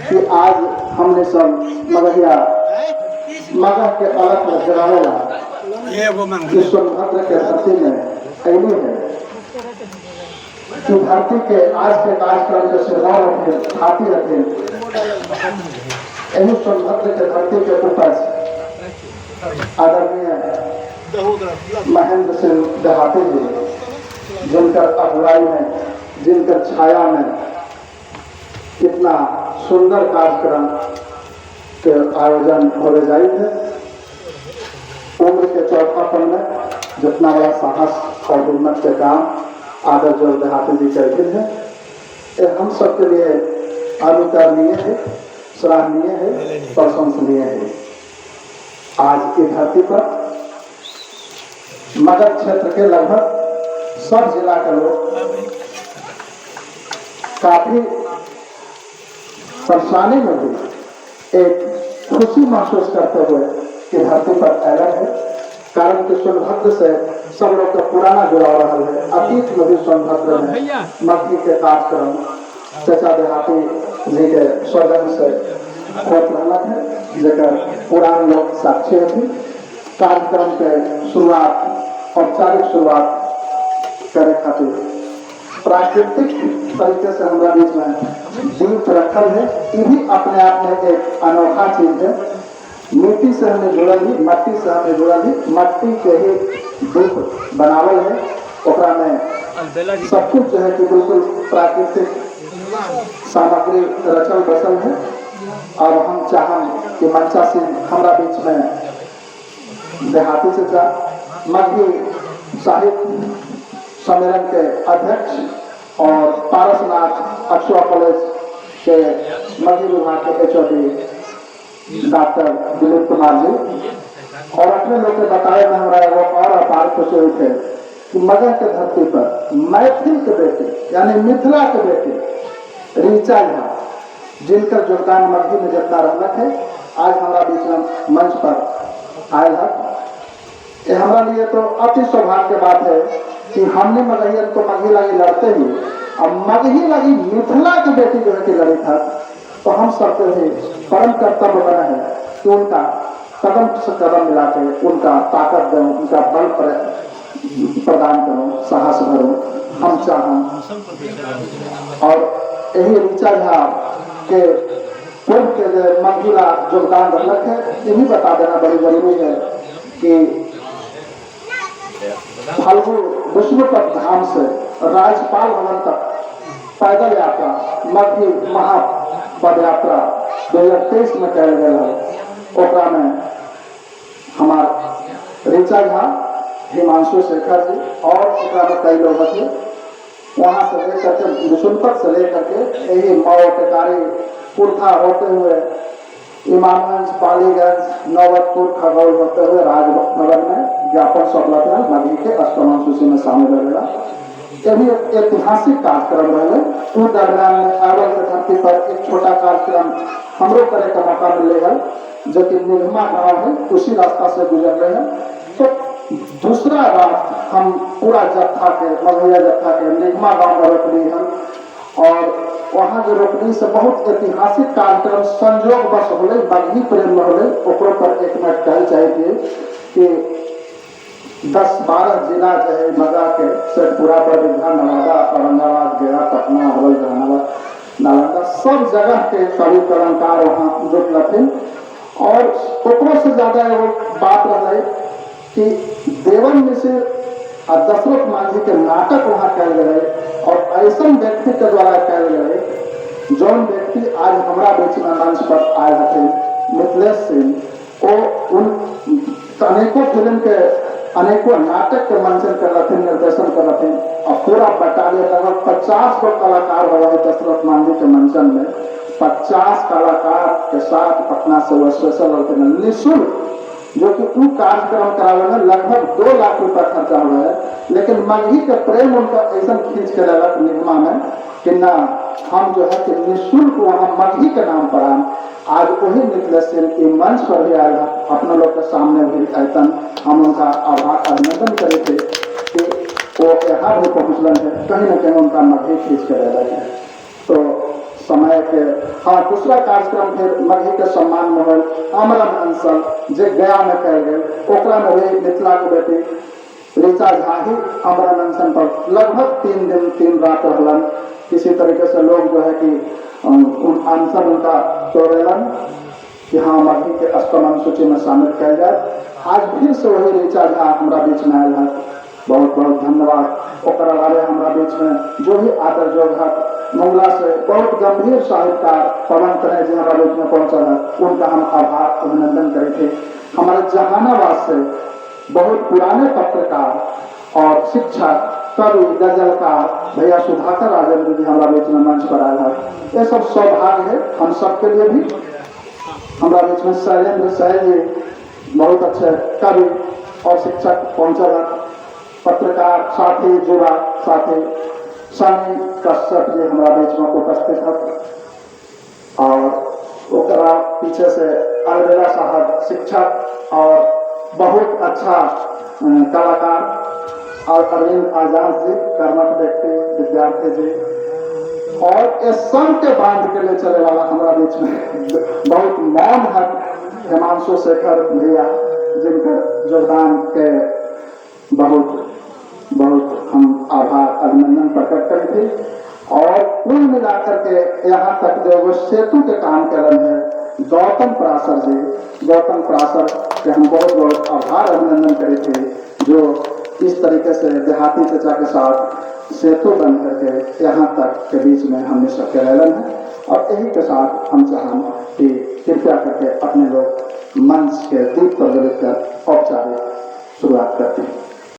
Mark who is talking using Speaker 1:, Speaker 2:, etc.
Speaker 1: कि आज हमने सब मगहिया मगह के अलग में जगावेला कि सोनभद्र के धरती में ऐली है कि धरती के आज के कार्यक्रम के सुधार रखे खाती रखे यही सोनभद्र के धरती के ऊपर आदरणीय महेंद्र सिंह देहाती जी जिनकर अगुवाई में जिनकर छाया में इतना सुंदर कार्यक्रम के आयोजन हो जाए थे। उम्र के चौथापन में जितना बड़ा साहस और हिम्मत के काम आदर जो देहाती जी करते हैं ये हम सबके लिए अनुकरणीय है, सराहनीय है, प्रशंसनीय है। आज की धरती पर मगध क्षेत्र के लगभग सब जिला के लोग काफी परेशानी में भी एक खुशी महसूस करते हुए कि धरती पर अलग है। कारण कि सोनभद्र से सब लोग का पुराना जुड़ाव रहा है। अतीत में भी सोनभद्र में मगही के कार्यक्रम चचा देहाती जी के स्वर्गन से बहुत मेहनत है जेकर पुराने लोग साक्षी थी। कार्यक्रम के शुरुआत औपचारिक शुरुआत करे खातिर प्राकृतिक तरीके से हमारा बीच में दीप रखल है। ये भी अपने आप में एक अनोखा चीज है। मिट्टी से हमें जुड़ल ही, मट्टी से हमें जुड़ल ही, मट्टी के ही दीप बनावल है। ओकरा में सब कुछ जो है कि बिल्कुल प्राकृतिक सामग्री रचल बसल है। और हम चाहम कि मंचा से हमारा बीच में देहाती चचा मगही साहित्य सम्मेलन के अध्यक्ष और पारसनाथ अक्षुआ कॉलेज के मगही विभाग के HOD डॉक्टर दिलीप कुमार जी और अपने लोग के बताए में हमारा वो और अपार खुश हुए थे कि मगध के धरती पर मैथिल के बेटे यानी मिथिला के बेटे ऋचा झा जिनका योगदान मगही में जितना रहना है आज हमारा बीच में मंच पर आए है। ये हमारे लिए तो अति सौभाग्य की बात है कि हमने मगहियन को मगही लगी लड़ते ही अब मगही लगी मिथिला की बेटी जो है कि लड़ी था तो हम सबके भी परम कर्तव्य बना है कि उनका कदम से कदम मिला के उनका ताकत दूं, उनका बल प्रदान करूं, साहस भरूं हम चाहूं। और यही ऋचा झा के पूर्व के जो मगहीला योगदान रख है यही बता देना बड़ी जरूरी है कि फाल्गु विष्णुपद धाम से राज्यपाल भवन तक पैदल यात्रा मगही महापद यात्रा 2023 में कल गया है। ओकरा में हमार ऋचा झा, हिमांशु शेखर जी और ओकरा में कई लोग थे। वहां से लेकर के विष्णुपद से लेकर के यही मऊ टेकारी पुरथा होते हुए इमामगंज, पालीगंज, नौबतपुर, खगौल होते हुए राजनगर में ज्ञापन सौंपला मगही के अष्टम सूची में शामिल रहेगा। यह भी एक ऐतिहासिक कार्यक्रम रहे। उस दरमियान में अरवल के धरती पर एक छोटा कार्यक्रम हमरो करे का मौका मिलेगा जो कि निगमा गांव है, उसी रास्ता से गुजर रहे हैं। तो दूसरा रात हम पूरा जत्था के मगहिया जत्था के निगमा गांव में रोकनी है और वहाँ जो रोकनी से बहुत ऐतिहासिक कार्यक्रम संजोग बस होले मगही प्रेम में होले ओकरो पर एक मिनट कहल चाहिए कि 10-12 जिला जो है मगह के शेखपुरा, बरबीघा, नवादा, औरंगाबाद, गया, पटना, हवल, जहानाबाद, नालंदा सब जगह के कवि कलाकार वहाँ जुट लथिन। और ओकरो से ज्यादा वो बात रहे कि देवन मिश्र और दशरथ मांझी के नाटक वहाँ कल गए और ऐसा व्यक्ति के द्वारा कल गए जौन व्यक्ति आज हमारा बीच में मंच पर आए थे मिथिलेश सिंह। वो उन अनेकों फिल्म के अनेकों नाटक के मंचन कर रहे थे, निर्देशन कर रहे थे और पूरा बटालियन लगभग 50 गो कलाकार हुआ है दशरथ मांझी के मंचन में। 50 कलाकार के साथ पटना से वो स्पेशल निःशुल्क जो कि उन कार्यक्रम करावे में लगभग 2 लाख रुपया खर्चा हुआ है। लेकिन मगही के प्रेम उनका ऐसा खींच के लगा निगमा में कि ना हम जो है कि निःशुल्क वहाँ मगही के नाम पर आए। आज वही मिथिलेश सिंह के मंच पर भी आएगा अपने लोग के सामने भी आयतन हम उनका आभार अभिनंदन करे थे कि वो यहाँ भी पहुँचलन है कहीं न कहीं उनका मगही खींच के रह रहे हैं। तो समय के हाँ दूसरा कार्यक्रम फिर मघी के सम्मान में होल आमरण अनशन जे गया में कल गए ओकरा में वही मिथिला के बेटी ऋचा झा ही आमरण अनशन पर लगभग 3 दिन 3 रात रहलन। किसी तरीके से लोग जो है कि अनशन उनका तोड़ेलन कि हाँ मघी के अष्टम सूची में शामिल किया जाए। आज फिर से वही ऋचा झा हमारा बीच में आयल है, बहुत बहुत धन्यवाद। ओकर अलावे हमारा बीच में जो भी आदर जोग मंगला से बहुत गंभीर साहित्यकार पवन तनय जी हमारे बीच में पहुंचा है, उनका हम आभार अभिनंदन करे थे। हमारे जहानाबाद से बहुत पुराने पत्रकार और शिक्षक कवि गजलकार भैया सुधाकर राजेंद्र जी हमारा बीच में मंच पर आया है। ये सब सौभाग्य है हम सबके लिए भी। हमारा बीच में शैलेंद्र सहज जी बहुत अच्छे कवि और शिक्षक पहुंचा है, पत्रकार साथी जुड़ा साथी सनी कश्यप जी हमारा बीच में उपस्थित है और ओकरा पीछे से अलबेला साहब शिक्षक और बहुत अच्छा कलाकार और अरविंद आजाद जी कर्मठ व्यक्ति विद्यार्थी जी और इस संघ के बांध के लिए चले वाला हमारा बीच में बहुत मौन है हेमांशु शेखर भैया जिनका योगदान के बहुत बहुत हम आभार अभिनंदन प्रकट करें थे। और कुल मिलाकर के यहाँ तक जो वो सेतु के काम कर रहे हैं गौतम पराशर जी, गौतम पराशर के हम बहुत बहुत आभार अभिनंदन करे थे जो इस तरीके से देहाती चचा के साथ सेतु बन करके यहाँ तक के बीच में हमने सबके रहलन है। और यही के साथ हम चाहें कि कृपया करके अपने लोग मंच के दीप प्रज्वलित कर औपचारिक शुरुआत करते हैं।